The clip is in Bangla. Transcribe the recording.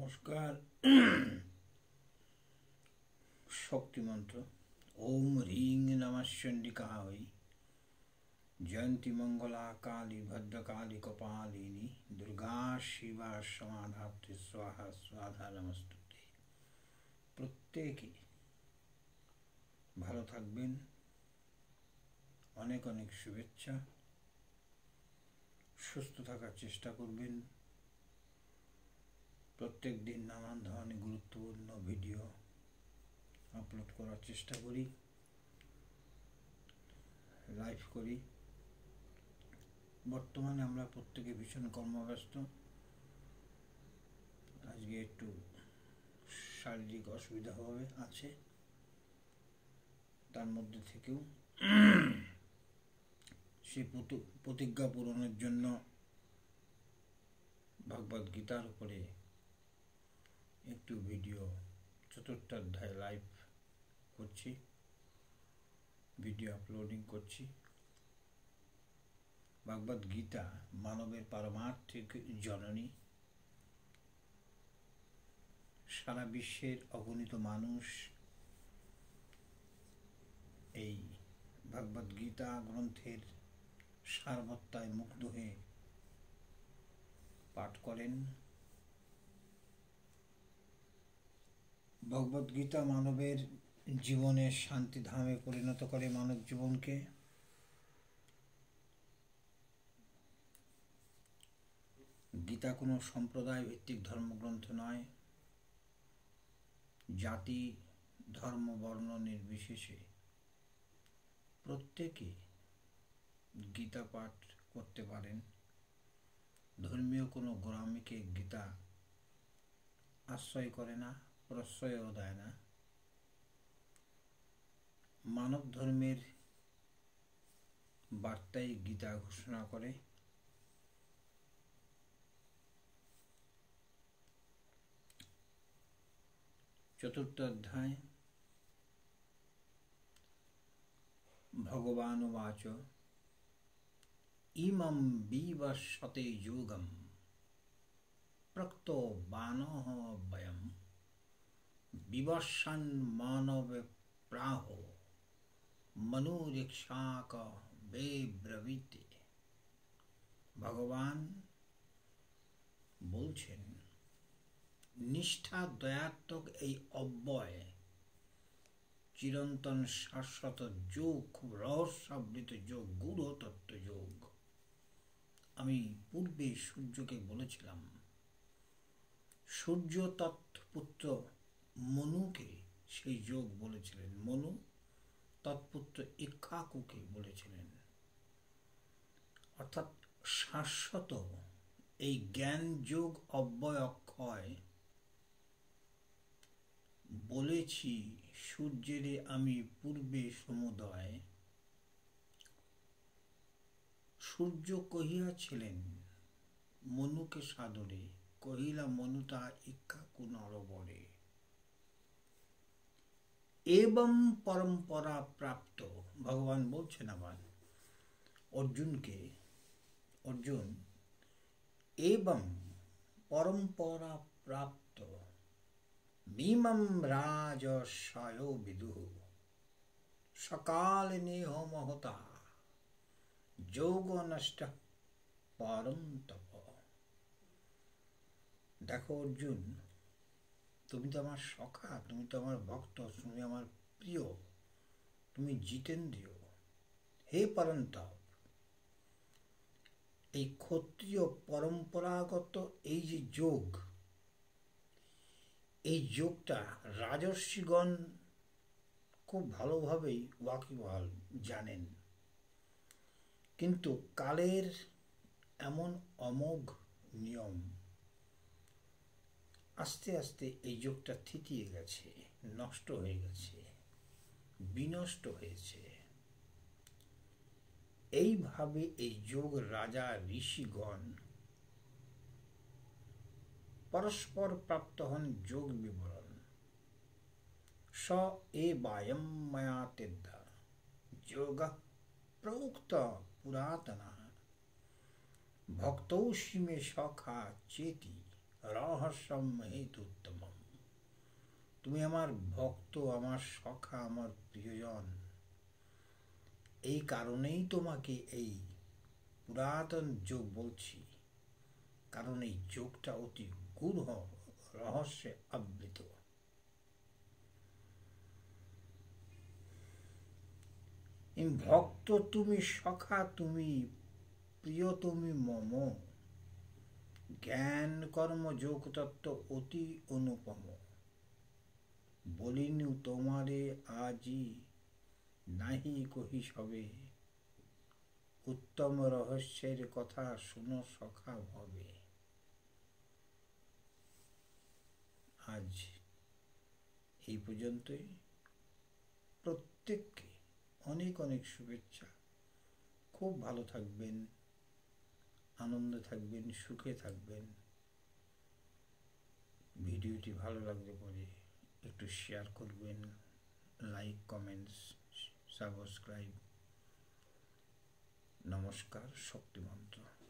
নমস্কার। শক্তি মন্ত্র ওম হ্রিং নমঃ চণ্ডিকায় জয়ন্তী মঙ্গলা কালী ভদ্রকালী কপালিনী দুর্গা শিবা সমাধাত্রী স্বাহা স্বাধা নমস্তুতে। প্রত্যেকে ভালো থাকবেন, অনেক অনেক শুভেচ্ছা। সুস্থ থাকার চেষ্টা করবেন। প্রত্যেক দিন নানান ধরনের গুরুত্বপূর্ণ ভিডিও আপলোড করার চেষ্টা করি, লাইভ করি। বর্তমানে আমরা প্রত্যেকে ভীষণ কর্মব্যস্ত। আজকে একটু শারীরিক অসুবিধা আছে, তার মধ্যে থেকেও সে প্রতিজ্ঞা পূরণের জন্য ভগবদ গীতার উপরে একটু ভিডিও চতুর্থ অধ্যায় লাইভ করছি, ভিডিও আপলোডিং করছি। ভগবদ গীতা মানবের পারমার্থিক জননী। সারা বিশ্বের অগণিত মানুষ এই ভগবদ গীতা গ্রন্থের সারবত্তায় মুগ্ধ হয়ে পাঠ করেন। ভগবদ গীতা মানবের জীবনের শান্তিধামে পরিণত করে মানব জীবনকে। গীতা কোনো সম্প্রদায় ভিত্তিক ধর্মগ্রন্থ নয়। জাতি, ধর্ম, বর্ণ নির্বিশেষে প্রত্যেকে গীতা পাঠ করতে পারেন। ধর্মীয় কোনো গোড়ামিকে গীতা আশ্রয় করে না, প্রশ্রয়ও দেয় না। মানব ধর্মের বার্তাই গীতা ঘোষণা করে। চতুর্থ অধ্যায় ভগবানুবাচ ইমং বিবস্বতে যোগম প্রক্তো বানঃ বয়ম বিবস্বন মানব প্রাহ মনুরিক্ষাক বেব্রবীতে। ভগবান বলছেন, নিষ্ঠা দয়াত্মক এই অব্যয় চিরন্তন শাশ্বত যোগ, খুব রহস্যাবৃত যোগ, গূঢ় তত্ত্ব যোগ। আমি পূর্বে সূর্যকে বলেছিলাম, সূর্য তৎপুত্র মনুকে সেই যোগ বলেছিলেন, মনু তৎপুত্র ইক্ষ্বাকুকে বলেছিলেন। অর্থাৎ শাশ্বত এই জ্ঞান যোগ অব্যয় অক্ষয়। বলেছি সূর্যের আমি পূর্বে সমুদয়। সূর্য কহিয়াছিলেন মনুকে সাদরে, কহিলা মনু তাহা ইক্ষ্বাকু নরবরে। এবং পরম্পরা প্রাপ্ত। ভগবান বলছেন আবার অর্জুনকে, অর্জুন এবং পরম্পরা প্রাপ্ত মিমম রাজর্ষয় বিদুঃ সকাল নেহ মহতা যোগ নষ্ট পরম তপ। দেখো অর্জুন, তুমি তো আমার সখা, তুমি তো আমার ভক্ত, তুমি আমার প্রিয়, তুমি জিতেন্দ্রীয়। হে পরন্তপ, এই ক্ষত্রিয় পরম্পরাগত এই যে যোগ, এই যোগটা রাজর্ষিগণ খুব ভালোভাবেই ওয়াকিবহাল জানেন। কিন্তু কালের এমন অমোঘ নিয়ম, আস্তে আস্তে এই যোগটা থিতিয়ে গেছে, নষ্ট হয়ে গেছে, বিনষ্ট হয়েছে। এইভাবে এই যোগ রাজা ঋষিগণ পরস্পর প্রাপ্ত হন যোগ বিবরণ। স এ বায়ম ময়া তেদ্ধা যোগ প্রোক্ত পুরাতনা ভক্তৌষি মে সখা চেতি রহস্যম হেতুত্তমম। তুমি আমার ভক্ত, আমার সখা, আমার প্রিয়জন। এই কারণেই তোমাকে এই পুরাতন যোগ বলছি, কারণ এই যোগটা অতি গূঢ় রহস্যে আবৃত। ভক্ত তুমি, সখা তুমি, প্রিয় তুমি মম। জ্ঞান কর্ম যোগ তত্ত্ব অতি অনুপম। বলিনু তোমারে আজি নাহি কহি সবে। উত্তম রহস্যের কথা শুনো সখা ভবে। আজ এই পর্যন্তই। প্রত্যেককে অনেক অনেক শুভেচ্ছা। খুব ভালো থাকবেন, আনন্দে থাকবেন, সুখে থাকবেন। ভিডিওটি ভালো লাগলে পরে একটু শেয়ার করবেন, লাইক, কমেন্টস, সাবস্ক্রাইব। নমস্কার। শক্তিমন্ত্র।